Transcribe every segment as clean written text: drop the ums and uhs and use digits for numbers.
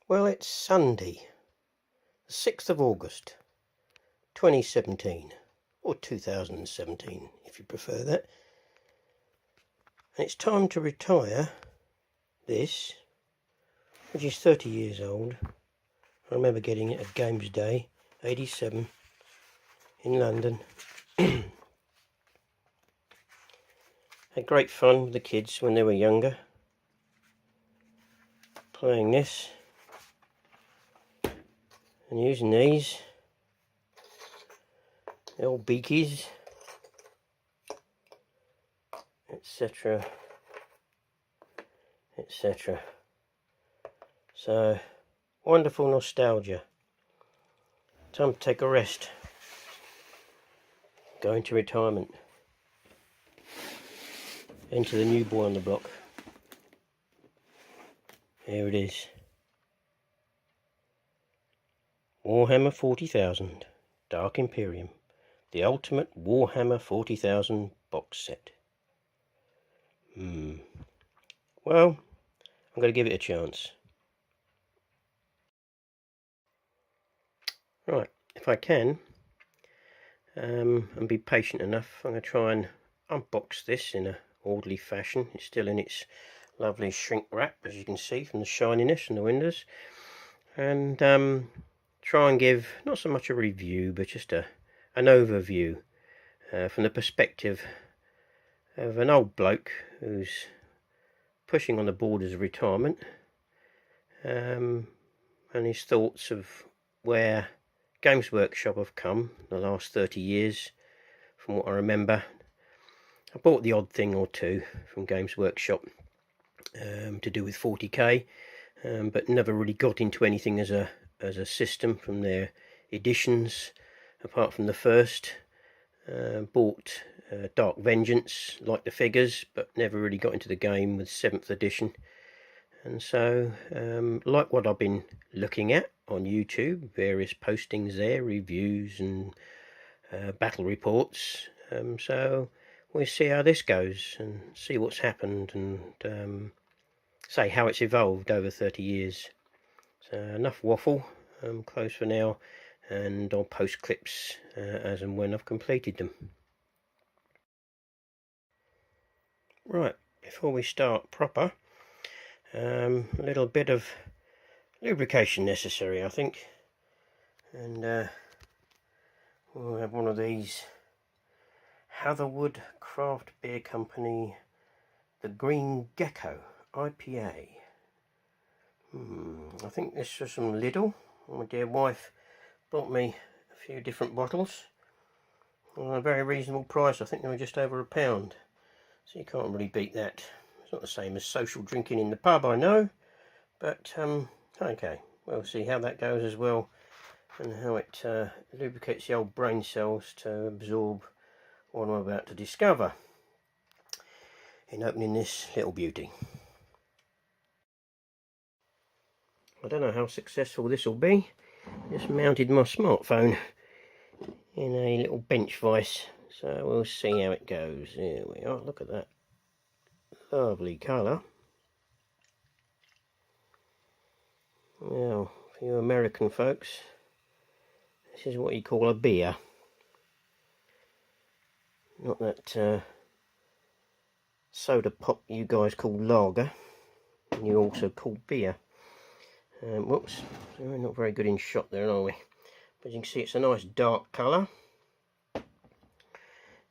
Well, it's Sunday, the 6th of August, 2017, or 2017, if you prefer that. And it's time to retire this, which is 30 years old. I remember getting it at Games Day, 87, in London. Had great fun with the kids when they were younger, playing this and using these, the old beakies, etc, etc. So, wonderful nostalgia. Time to take a rest. Go into retirement. Enter the new boy on the block. Here it is. Warhammer 40,000, Dark Imperium. The ultimate Warhammer 40,000 box set. Well, I'm going to give it a chance. Right, if I can, and be patient enough, I'm going to try and unbox this in a orderly fashion. It's still in its lovely shrink wrap, as you can see from the shininess and the windows, and try and give not so much a review but just an overview from the perspective of an old bloke who's pushing on the borders of retirement, and his thoughts of where Games Workshop have come the last 30 years. From what I remember, I bought the odd thing or two from Games Workshop to do with 40k, but never really got into anything as a system from their editions, apart from the first. Bought Dark Vengeance, liked the figures, but never really got into the game with 7th edition. And so, like what I've been looking at on YouTube, various postings there, reviews and battle reports. So we'll see how this goes and see what's happened and say how it's evolved over 30 years. So enough waffle. Close for now, and I'll post clips as and when I've completed them. Right, before we start proper, a little bit of lubrication necessary, I think, and we'll have one of these Hatherwood Craft Beer Company, the Green Gecko IPA. I think this was from Lidl. My dear wife bought me a few different bottles on a very reasonable price. I think they were just over £1, so you can't really beat that. It's not the same as social drinking in the pub, I know, but okay, we'll see how that goes as well, and how it lubricates the old brain cells to absorb what I'm about to discover in opening this little beauty. I don't know how successful this will be. Just mounted my smartphone in a little bench vise, so we'll see how it goes. Here we are, look at that lovely colour. Now, for you American folks, this is what you call a beer, not that soda pop you guys call lager and you also call beer. Whoops, we're not very good in shot there, are we? But you can see it's a nice dark colour,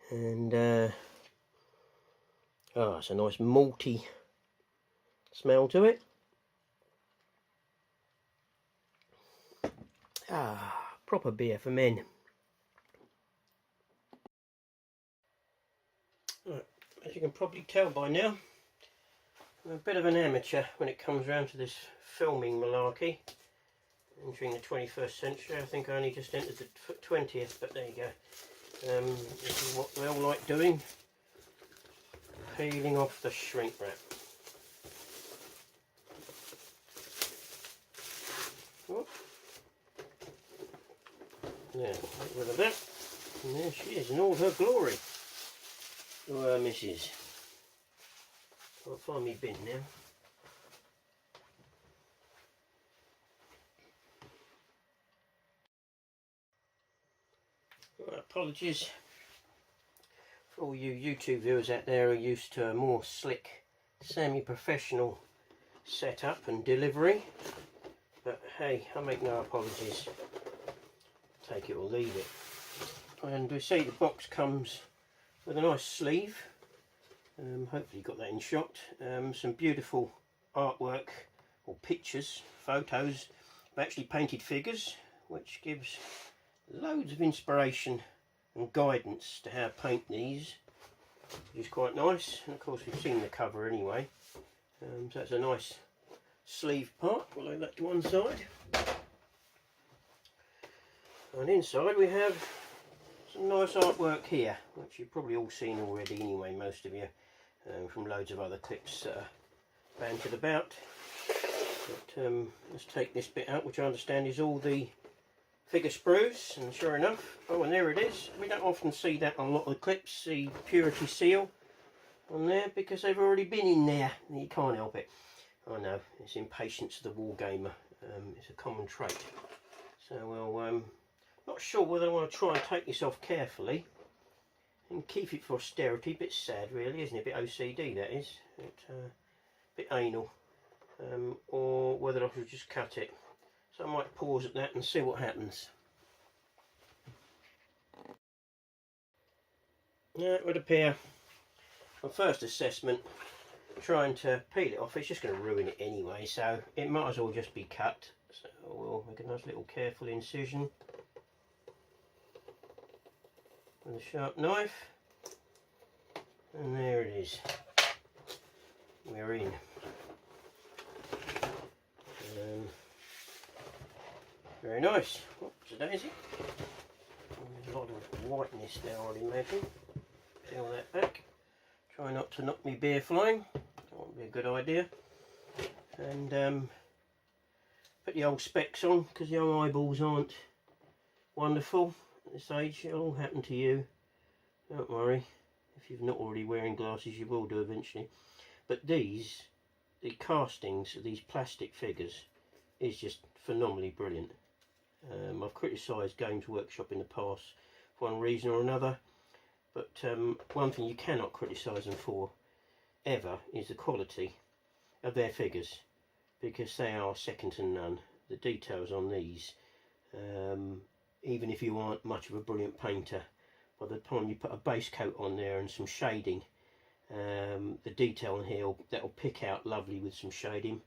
and it's a nice malty smell to it. Proper beer for men. Right, as you can probably tell by now, I'm a bit of an amateur when it comes around to this filming malarkey. Entering the 21st century, I think I only just entered the 20th, but there you go. This is what we all like doing, peeling off the shrink wrap. Oh. Now, get rid of that, and there she is in all her glory. Oh, missus. I'll find me bin now. Apologies for all you YouTube viewers out there who are used to a more slick, semi-professional setup and delivery, but hey, I make no apologies. Take it or leave it. And we see the box comes with a nice sleeve. Hopefully you got that in shot. Some beautiful artwork or pictures, photos of actually painted figures, which gives loads of inspiration and guidance to how to paint these, which is quite nice. And of course we've seen the cover anyway, so it's a nice sleeve part. We'll lay that to one side, and inside we have some nice artwork here, which you've probably all seen already anyway, most of you, from loads of other clips that are bantered about. But let's take this bit out, which I understand is all the figure sprues, and sure enough, oh, and there it is. We don't often see that on a lot of the clips, the purity seal on there, because they've already been in there. You can't help it. I know, it's impatience of the wargamer. It's a common trait. So we'll, not sure whether I want to try and take this off carefully and keep it for austerity. Bit sad really, isn't it? A bit OCD that is. Bit anal. Or whether I should just cut it. So I might pause at that and see what happens. Now it would appear, on first assessment, trying to peel it off, it's just going to ruin it anyway, so it might as well just be cut. So we'll make a nice little careful incision with a sharp knife, and there it is. We're in. Very nice. Oops, a daisy. There's a lot of whiteness there, I'd imagine. Peel that back. Try not to knock me beer flying. That would be a good idea. And put the old specs on, because the old eyeballs aren't wonderful at this age. It'll all happen to you. Don't worry. If you're not already wearing glasses, you will do eventually. But these, the castings of these plastic figures, is just phenomenally brilliant. I've criticised Games Workshop in the past for one reason or another, but one thing you cannot criticise them for ever is the quality of their figures, because they are second to none. The details on these, even if you aren't much of a brilliant painter, by the time you put a base coat on there and some shading, the detail in here that'll pick out lovely with some shading.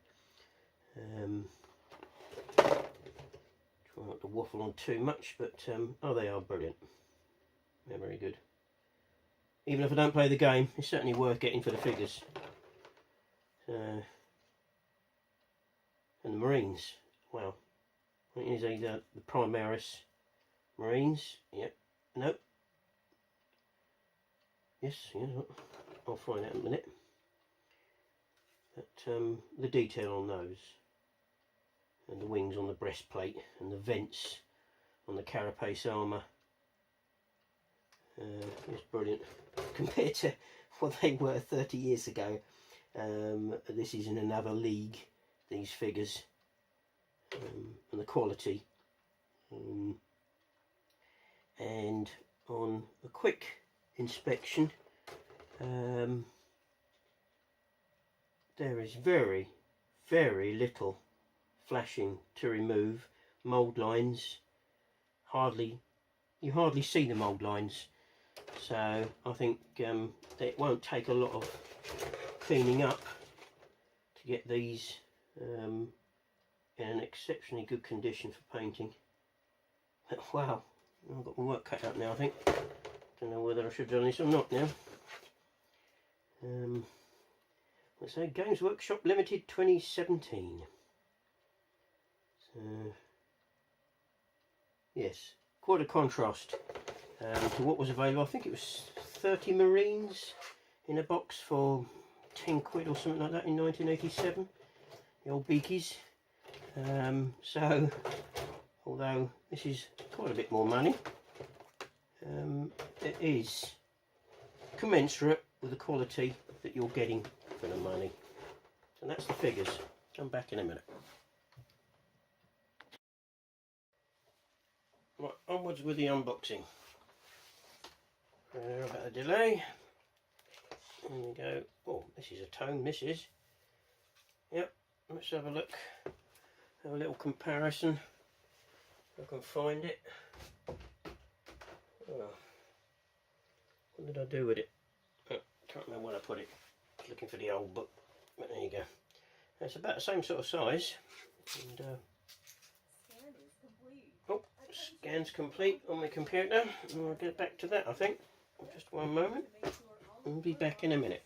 Try not to waffle on too much, but oh, they are brilliant. They're very good. Even if I don't play the game, it's certainly worth getting for the figures. And the Marines, wow. I think these are the Primaris Marines. Yep. Nope. Yes, yeah, I'll find out in a minute. But the detail on those, and the wings on the breastplate, and the vents on the carapace armour, is brilliant compared to what they were 30 years ago. This is in another league, these figures, and the quality. And on a quick inspection, there is very, very little flashing to remove. Mould lines, you hardly see the mould lines, so I think it won't take a lot of cleaning up to get these in an exceptionally good condition for painting. Wow, I've got my work cut out now, I think. Don't know whether I should have done this or not now. Let's say Games Workshop Limited 2017. So, yes, quite a contrast to what was available. I think it was 30 Marines in a box for 10 quid or something like that in 1987. The old beakies. So, although this is quite a bit more money, it is commensurate with the quality that you're getting for the money. So that's the figures. Come back in a minute. Right, onwards with the unboxing. About the delay. There we go. Oh, this is a tone, this is. Yep, let's have a look. Have a little comparison. If I can find it. Oh. What did I do with it? Oh, can't remember where I put it. Looking for the old book. But there you go. It's about the same sort of size. And, oh, scan's complete on my computer. And I'll get back to that, I think. Just one moment. I'll be back in a minute.